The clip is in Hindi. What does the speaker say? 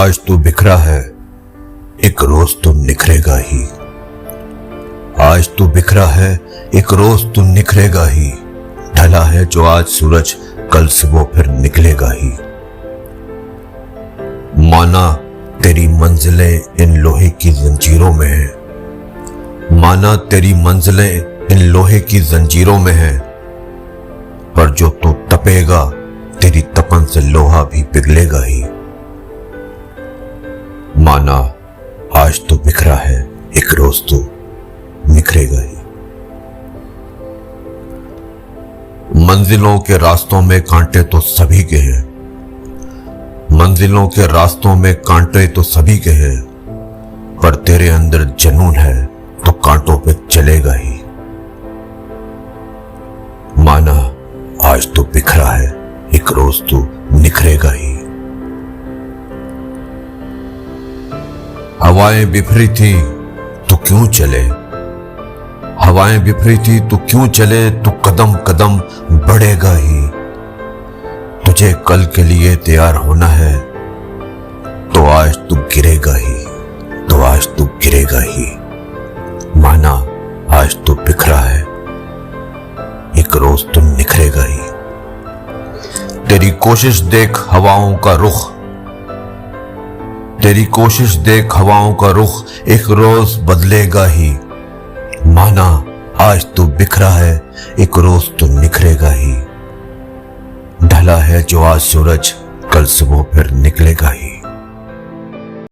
आज तो बिखरा है, एक रोज तो निखरेगा ही। आज तो बिखरा है, एक रोज तो निखरेगा ही। ढला है जो आज सूरज, कल सुबह फिर निकलेगा ही। माना तेरी मंजिलें इन लोहे की जंजीरों में हैं। माना तेरी मंजिलें इन लोहे की जंजीरों में हैं, पर जो तू तपेगा तेरी तपन से लोहा भी पिघलेगा ही। माना आज तो बिखरा है, एक रोज तो निखरेगा ही। मंजिलों के रास्तों में कांटे तो सभी के हैं। मंजिलों के रास्तों में कांटे तो सभी के हैं, पर तेरे अंदर जुनून है तो कांटों पे चलेगा ही। माना आज तो बिखरा है, एक रोज तो निखरेगा ही। हवाएं बिखरी थी तो क्यों चले, हवाएं बिखरी थी तो क्यों चले, तो कदम कदम बढ़ेगा ही। तुझे कल के लिए तैयार होना है, तो आज तू गिरेगा ही, तो आज तू गिरेगा ही। माना आज तो बिखरा है, एक रोज तो निखरेगा ही। तेरी कोशिश देख हवाओं का रुख, तेरी कोशिश देख हवाओं का रुख, एक रोज बदलेगा ही। माना आज तो बिखरा है, एक रोज तो निखरेगा ही। ढला है जो आज सूरज, कल सुबह फिर निकलेगा ही।